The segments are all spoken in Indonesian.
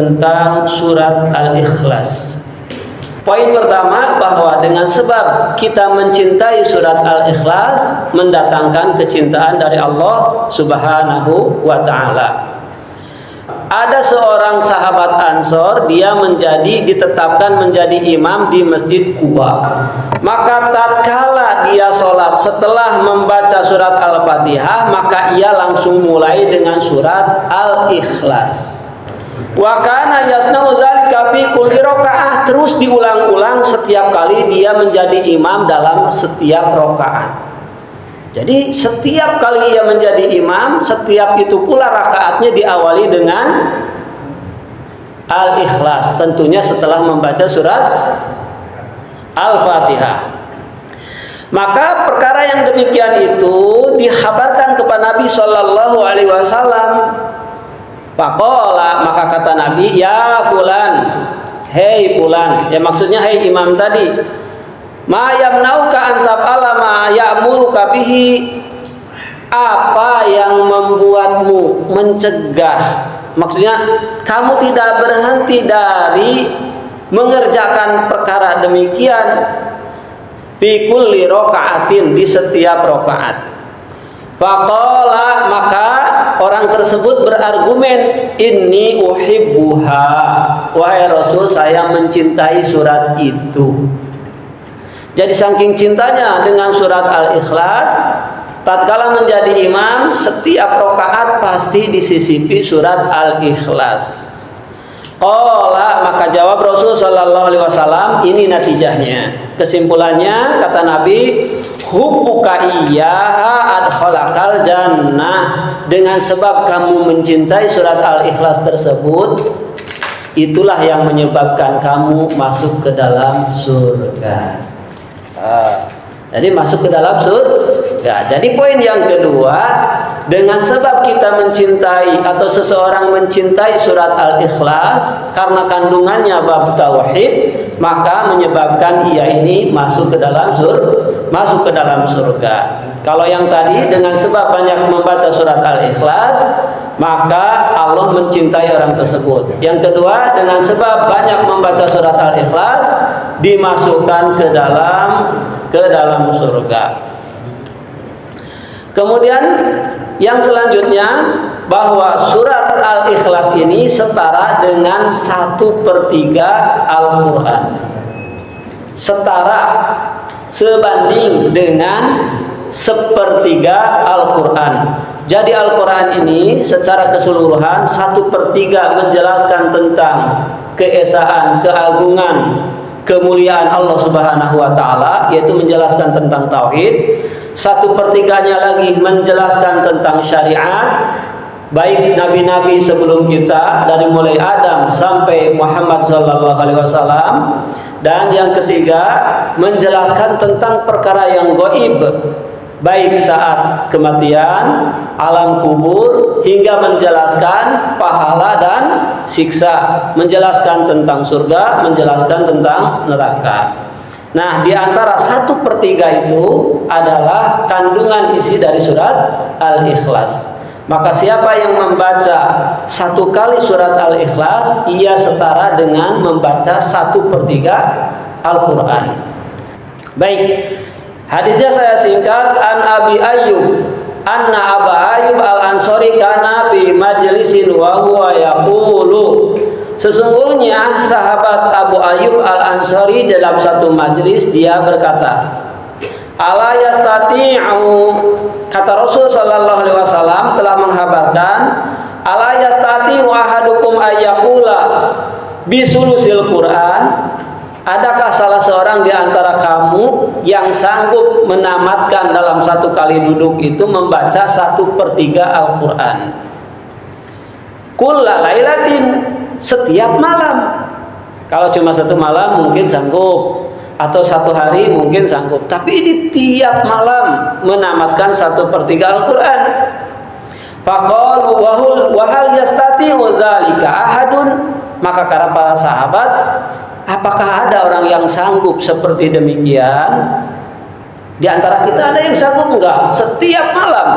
tentang surat Al-Ikhlas. Poin pertama, bahwa dengan sebab kita mencintai surat Al-Ikhlas mendatangkan kecintaan dari Allah Subhanahu wa ta'ala. Ada seorang sahabat Ansor, dia ditetapkan menjadi imam di Masjid Quba. Maka tatkala dia sholat setelah membaca surat Al-Fatihah, maka ia langsung mulai dengan surat Al-Ikhlas. Wa kana yasna'u dzalika fi kulli rakaah, terus diulang-ulang setiap kali dia menjadi imam dalam setiap rakaat. Jadi setiap kali ia menjadi imam, setiap itu pula rakaatnya diawali dengan Al-Ikhlas, tentunya setelah membaca surat Al-Fatihah. Maka perkara yang demikian itu dikhabarkan kepada Nabi Shallallahu Alaihi Wasallam. Faqala, maka kata Nabi, ya fulan, hei fulan, ya maksudnya hei imam tadi, ma yamnauka an taf'ala ma ya'muruka bihi, apa yang membuatmu mencegah, maksudnya kamu tidak berhenti dari mengerjakan perkara demikian, fi kulli raka'atin, di setiap rakaat. Faqala, maka orang tersebut berargumen, inni uhibbuha, wahai Rasul, saya mencintai surat itu. Jadi saking cintanya dengan surat Al-Ikhlas, tatkala menjadi imam, setiap rakaat pasti disisipi surat Al-Ikhlas. Qala, maka jawab Rasul sallallahu alaihi wasallam, ini natijahnya. Kesimpulannya, kata Nabi, hubbuka iyyaha adkhalakal jannah, dengan sebab kamu mencintai surat Al-Ikhlas tersebut, itulah yang menyebabkan kamu masuk ke dalam surga. Jadi masuk ke dalam surga. Jadi poin yang kedua, dengan sebab kita mencintai atau seseorang mencintai surat Al-Ikhlas karena kandungannya bab tauhid, maka menyebabkan ia ini masuk ke dalam surga. Kalau yang tadi dengan sebab banyak membaca surat Al-Ikhlas, maka Allah mencintai orang tersebut. Yang kedua, dengan sebab banyak membaca surat Al-Ikhlas, dimasukkan ke dalam surga. Kemudian yang selanjutnya, bahwa surat Al-Ikhlas ini setara dengan 1/3 Al-Quran. Setara, sebanding dengan 1/3 Al-Quran. Jadi Al-Quran ini secara keseluruhan 1/3 menjelaskan tentang keesaan, keagungan, kemuliaan Allah Subhanahu wa ta'ala, yaitu menjelaskan tentang tauhid. 1/3-nya lagi menjelaskan tentang syariat, baik nabi-nabi sebelum kita dari mulai Adam sampai Muhammad sallallahu alaihi wasallam. Dan yang ketiga, menjelaskan tentang perkara yang gaib, baik saat kematian, alam kubur, hingga menjelaskan pahala dan siksa, menjelaskan tentang surga, menjelaskan tentang neraka. Nah, di antara 1/3 itu adalah kandungan isi dari surat Al-Ikhlas. Maka siapa yang membaca 1 kali surat Al-Ikhlas, ia setara dengan membaca 1/3 Al-Quran. Baik, hadisnya saya singkat. An Abi Ayyub anna Aba Ayyub al-Ansari kana fi majlisin wa huwa yaqulu, sesungguhnya sahabat Abu Ayyub al-Ansari dalam satu majlis dia berkata, ala yastati'u, kata Rasul sallallahu alaihi wasallam telah menghabarkan, ala yastati'u ahadukum ayyaqula bisulusil Quran, adakah salah seorang di antara kamu yang sanggup menamatkan dalam 1 kali duduk itu membaca 1/3 Al-Quran? Kulla lailatin, setiap malam. Kalau cuma 1 malam mungkin sanggup, atau 1 hari mungkin sanggup, tapi ini tiap malam menamatkan 1/3 Al-Quran. Faqalu wa hal yastati'u dzalika ahadun, maka kata para sahabat, apakah ada orang yang sanggup seperti demikian? Di antara kita ada yang sanggup enggak setiap malam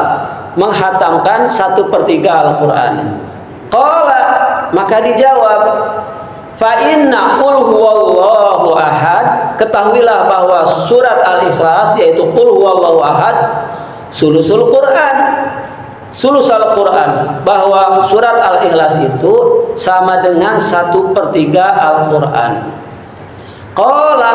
menghatamkan 1/3 Al-Quran? Qala, Maka dijawab, fa inna qul huwallahu ahad, ketahuilah bahwa surat Al-Ikhlas yaitu qul huwallahu ahad sulusul Quran. Sulus Al-Quran, bahwa surat Al-Ikhlas itu sama dengan 1/3 Al-Quran. Qala,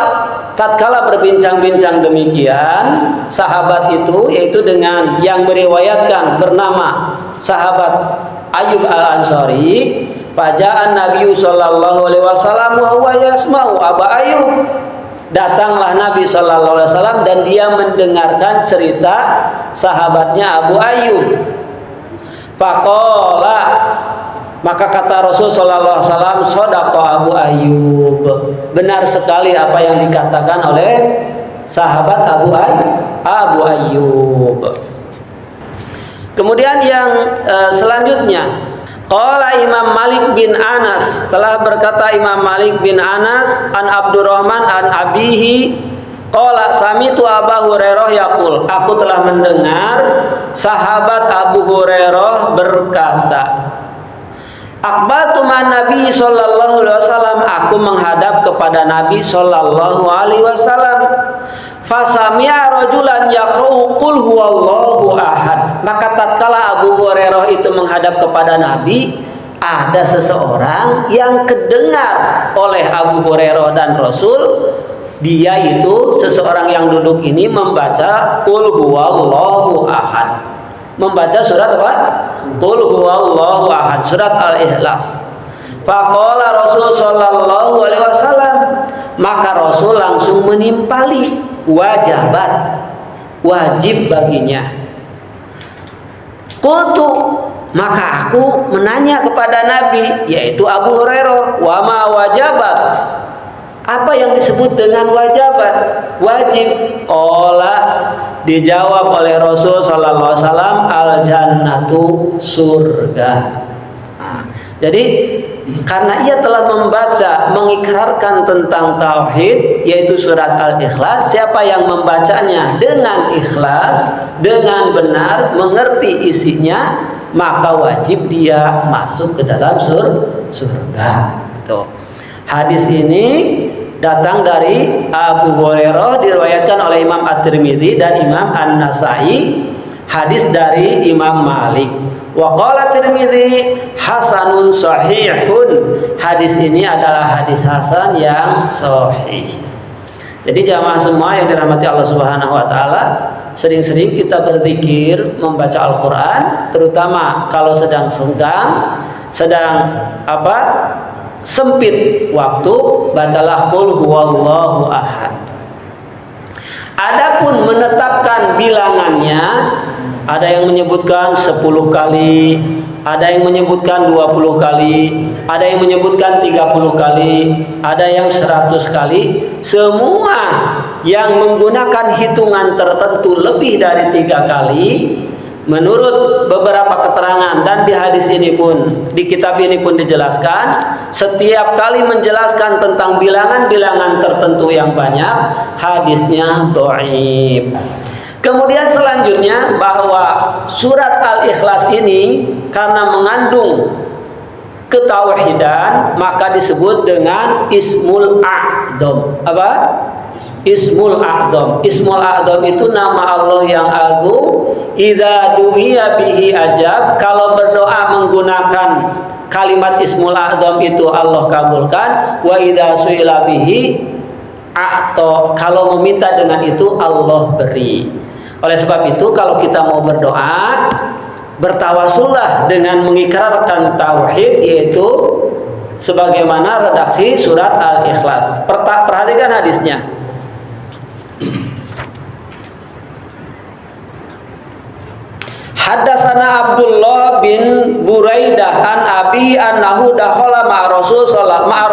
tatkala berbincang-bincang demikian, sahabat itu yaitu dengan yang meriwayatkan bernama sahabat Ayyub Al-Ansari, faja'an Nabi sallallahu alaihi wasallam wa huwa yasma'u Aba Ayyub. Datanglah Nabi sallallahu alaihi wasallam dan dia mendengarkan cerita sahabatnya Abu Ayyub. Faqala, maka kata Rasul sallallahu alaihi wasallam, shadaqa Abu Ayyub. Benar sekali apa yang dikatakan oleh sahabat Abu Ayyub. Kemudian yang selanjutnya, qala Imam Malik bin Anas, telah berkata Imam Malik bin Anas an Abdurrahman an abihi, qala sami'tu Abu Hurairah yaqul, aku telah mendengar sahabat Abu Hurairah berkata, aqbaltu man Nabi sallallahu alaihi wasallam, aku menghadap kepada Nabi sallallahu alaihi wasallam, fasami'a rajulan yaqra'u qul huwallahu ahad. Maka tatkala Abu Hurairah itu menghadap kepada Nabi, ada seseorang yang kedengar oleh Abu Hurairah dan Rasul. Dia itu seseorang yang duduk ini membaca qul huwallahu ahad. Membaca surat apa? Qul huwallahu ahad, surat Al-Ikhlas. Faqala Rasul sallallahu alaihi wasallam, maka Rasul langsung menimpali wajibat, wajib baginya. Qultu, maka aku menanya kepada Nabi, yaitu Abu Hurairah, wa ma wajabat, apa yang disebut dengan wajibat, wajib? Qala, dijawab oleh Rasul sallallahu alaihi wasallam, al jannatu, surga. Nah, jadi karena ia telah membaca, mengikrarkan tentang tauhid, yaitu surat Al-Ikhlas, siapa yang membacanya dengan ikhlas, dengan benar, mengerti isinya, maka wajib dia masuk ke dalam surga. Tuh. Hadis ini datang dari Abu Hurairah, diriwayatkan oleh Imam At-Tirmidzi dan Imam An-Nasai. Hadis dari Imam Malik. Wa qala Tirmidzi hasanun sahihun. Hadis ini adalah hadis hasan yang sahih. Jadi jamaah semua yang dirahmati Allah Subhanahu wa taala, sering-sering kita berzikir, membaca Al-Qur'an, terutama kalau sedang senggang, sempit waktu, bacalah qul huwallahu ahad. Adapun menetapkan bilangannya, ada yang menyebutkan 10 kali, ada yang menyebutkan 20 kali, ada yang menyebutkan 30 kali, ada yang 100 kali. Semua yang menggunakan hitungan tertentu lebih dari 3 kali, menurut beberapa keterangan dan di hadis ini pun, di kitab ini pun dijelaskan, setiap kali menjelaskan tentang bilangan-bilangan tertentu yang banyak, hadisnya dhaif. Kemudian selanjutnya, bahwa surat Al-Ikhlas ini karena mengandung ketauhidan, maka disebut dengan Ismul A'dzam. Apa? Ismul A'dzam. Ismul A'dzam itu nama Allah yang agung. Idza du'iya bihi ajab, kalau berdoa menggunakan kalimat Ismul A'dzam itu Allah kabulkan. Wa idza su'ila bihi a'ta, kalau meminta dengan itu Allah beri. Oleh sebab itu, kalau kita mau berdoa, bertawasullah dengan mengikrarkan tauhid, yaitu sebagaimana redaksi surat Al-Ikhlas. Perhatikan hadisnya. Haddatsana Abdullah bin Buraidah an Abi annahu dakhala ma'a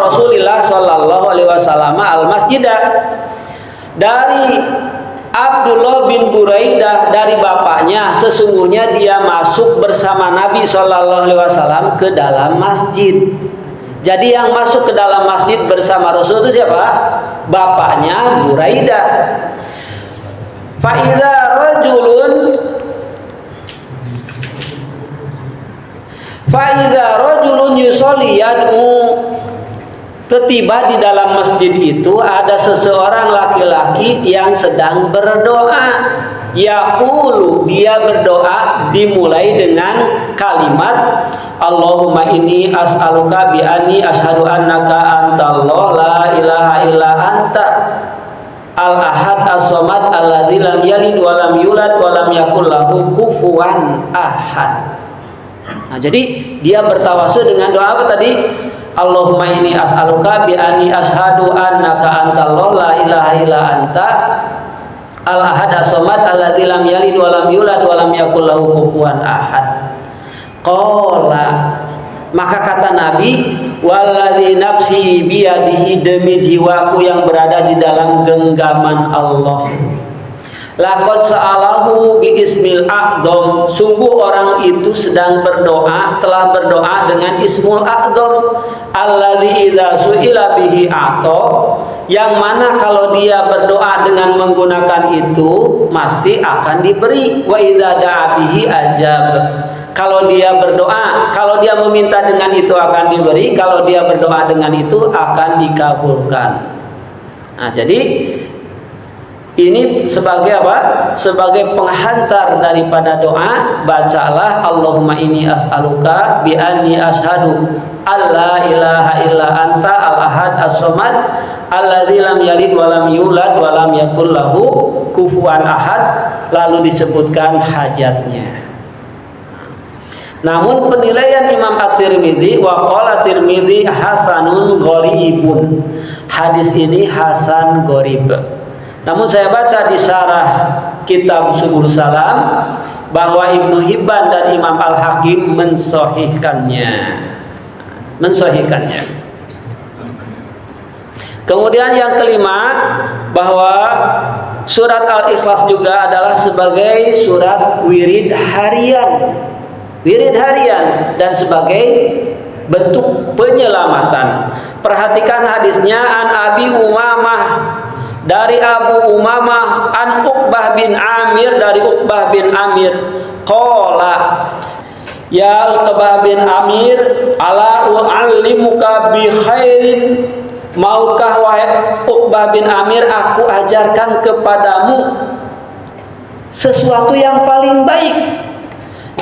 Rasulillah sallallahu alaihi wasallam al-masjidah. Dari Abdullah bin Buraidah, dari bapaknya, sesungguhnya dia masuk bersama Nabi sallallahu alaihi wasallam ke dalam masjid. Jadi yang masuk ke dalam masjid bersama Rasul itu siapa? Bapaknya Buraidah. Fa Fa idza rajulun yusolli yad'u, ketiba di dalam masjid itu ada seseorang laki-laki yang sedang berdoa. Yaqulu, dia berdoa dimulai dengan kalimat Allahumma inni as'aluka bi anni asyhadu annaka antallah la ilaha illa anta al-ahad as-samad alladzi lam yalid wa lam yulad wa lam yakul lahu kufuwan ahad. Nah, jadi dia bertawasul dengan doa apa tadi? Allahumma inni as'aluka bi anni asyhadu annaka antallah la ilaha illa anta al-ahad as-samad alladzi lam yalid wa lam yulad wa lam yakul lahu kufuwan ahad. Qala, maka kata Nabi, walladzi nafsi biyadihi, demi jiwaku yang berada di dalam genggaman Allah, laqad sa'alahu bi ismil a'dzam, sungguh orang itu sedang berdoa, telah berdoa dengan ismul a'dzam, alladzi idza su'ila bihi a'ta, yang mana kalau dia berdoa dengan menggunakan itu pasti akan diberi, wa idza da'a bihi ajab, kalau dia berdoa, kalau dia meminta dengan itu akan diberi, kalau dia berdoa dengan itu akan dikabulkan. Nah, jadi ini sebagai apa? Sebagai penghantar daripada doa, bacalah Allahumma inni as'aluka bi anni asyhadu alla ilaha illa anta al-ahad as-samad alladzi lam yalid wa lam yulad wa lam yakul lahu kufuwan ahad, lalu disebutkan hajatnya. Namun penilaian Imam At-Tirmidzi, wa qala Tirmidzi hasanun gharibun, hadis ini hasan gharib. Namun saya baca di syarah kitab Subul Salam bahwa Ibnu Hibban dan Imam Al-Hakim mensahihkannya. Kemudian yang kelima, bahwa surat Al-Ikhlas juga adalah sebagai surat wirid harian dan sebagai bentuk penyelamatan. Perhatikan hadisnya, an Abi Umamah, dari Abu Umamah, an Uqbah bin Amir, dari Uqbah bin Amir, qala, ya Uqbah bin Amir, ala u'allimuka bi khairin, maukah wahai Uqbah bin Amir aku ajarkan kepadamu sesuatu yang paling baik?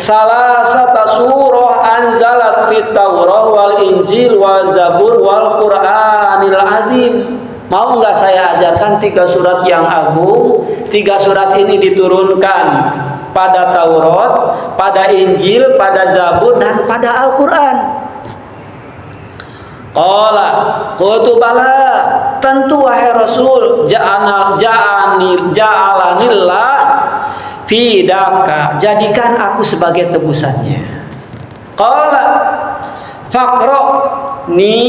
Salasata surah anzalat fit Taurah wal Injil wal Zabur wal Qur'anil azim. Mau nggak saya ajarkan 3 surat yang agung? 3 surat ini diturunkan pada Taurat, pada Injil, pada Zabur, dan pada Al-Quran. Qala qultu bala, tentu wahai Rasul, ja'alanillah fidaka, jadikan aku sebagai tebusannya. Qala faqra'ni,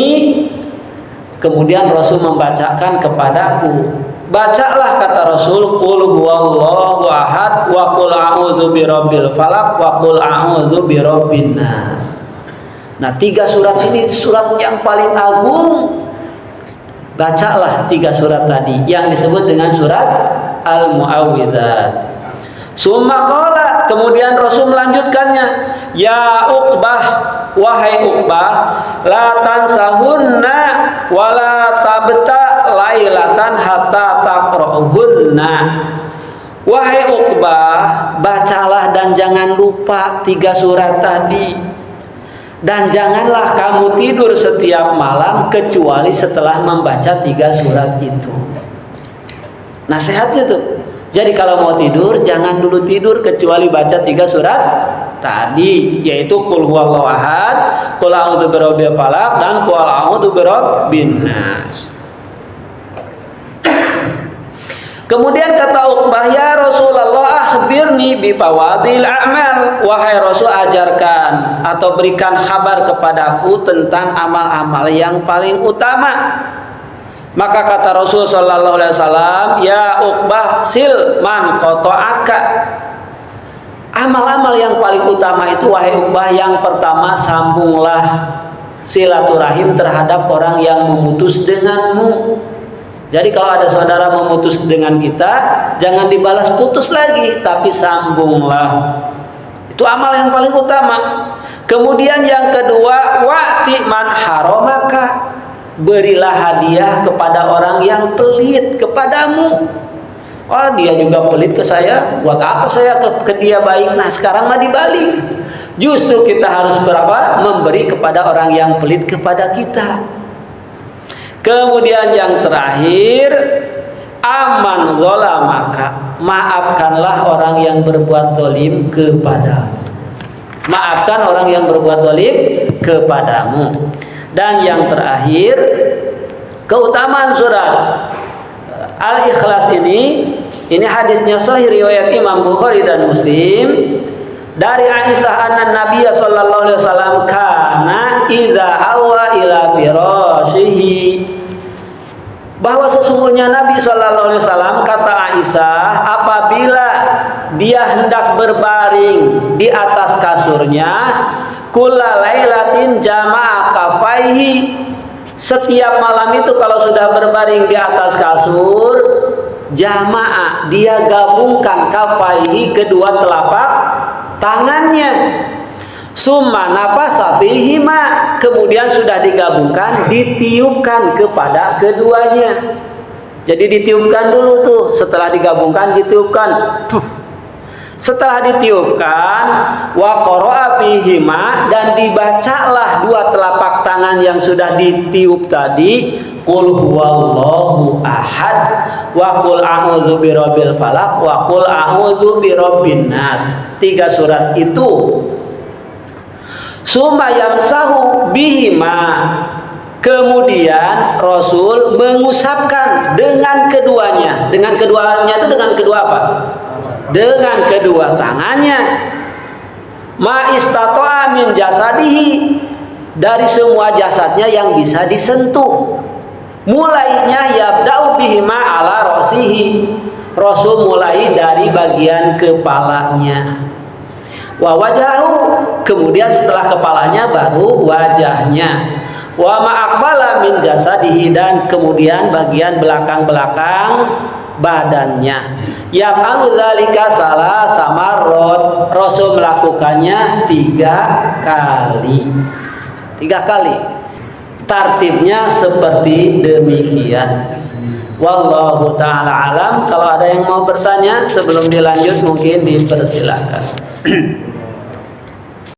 kemudian Rasul membacakan kepadaku, bacalah kata Rasul, qul huwallahu ahad wa qul a'udzu birabbil falaq wa qul a'udzu birabbin nas. Nah, 3 surat ini surat yang paling agung. Bacalah 3 surat tadi yang disebut dengan surat Al-Mu'awwidzat. Summa qala, kemudian Rasul melanjutkannya, ya Uqbah, wahai Uqbah, la tansahunna wa la tabta lailatan hatta taqra'uhunna. Wahai Uqbah, bacalah dan jangan lupa 3 surat tadi, dan janganlah kamu tidur setiap malam kecuali setelah membaca 3 surat itu. Nasihatnya tuh. Jadi kalau mau tidur, jangan dulu tidur kecuali baca 3 surat tadi, yaitu qul huwallahu ahad, qul a'udzu birabbil falaq, dan qul a'udzu birabbin nas. Kemudian kata Uqbah, ya Rasulullah, akhbirni bi fawadil a'mal, wahai Rasul, ajarkan atau berikan kabar kepadaku tentang amal-amal yang paling utama. Maka kata Rasul sallallahu alaihi wasallam, ya Uqbah, sil man qata'aka. Amal-amal yang paling utama itu wahai Uqbah, yang pertama, sambunglah silaturahim terhadap orang yang memutus denganmu. Jadi kalau ada saudara memutus dengan kita, jangan dibalas putus lagi, tapi sambunglah. Itu amal yang paling utama. Kemudian yang kedua, wa'ti man haramaka, berilah hadiah kepada orang yang pelit kepadamu. Oh, dia juga pelit ke saya, buat apa saya ke dia baik? Nah, sekarang mah dibalik. Justru kita harus berapa? Memberi kepada orang yang pelit kepada kita. Kemudian yang terakhir, aman zolamaka, maafkanlah orang yang berbuat zalim kepadamu. Maafkan orang yang berbuat zalim kepadamu. Dan yang terakhir, keutamaan surat Al-Ikhlas ini hadisnya sahih riwayat Imam Bukhari dan Muslim dari Aisyah anna Nabiya sallallahu alaihi wasallam kana idza awa ila firashihi, bahwa sesungguhnya Nabi sallallahu alaihi wasallam, kata Aisyah, apabila dia hendak berbaring di atas kasurnya, kullalailatin jama'a kafaihi, setiap malam itu kalau sudah berbaring di atas kasur, jamaah, dia gabungkan kafaihi, kedua telapak tangannya, summa nafasa fihima, kemudian sudah digabungkan, ditiupkan kepada keduanya. Jadi ditiupkan dulu tuh, setelah digabungkan ditiupkan tuh. Setelah ditiupkan, wa qara'a fihima, dan dibacalah dua telapak tangan yang sudah ditiup tadi, qul huwallahu ahad wa qul a'udzu birabbil falaq wa qul a'udzu birabbin nas. 3 surat itu. Summa yamsahu bihima, kemudian Rasul mengusapkan dengan keduanya. Dengan keduanya itu dengan kedua apa? Dengan kedua tangannya. Ma istata'a min jasadihi, dari semua jasadnya yang bisa disentuh. Mulainya yabda'u bihima ala ra'sihi, Rasul mulai dari bagian kepalanya. Wa wajahu, kemudian setelah kepalanya baru wajahnya. Wa ma'aqbala min jasadihi, dan kemudian bagian belakang-belakang badannya. Ya'malu dzalika salasa marrat, Rasul melakukannya 3 kali. 3 kali. Tartibnya seperti demikian. Wallahu ta'ala alam. Kalau ada yang mau bertanya sebelum dilanjut, mungkin dipersilakan.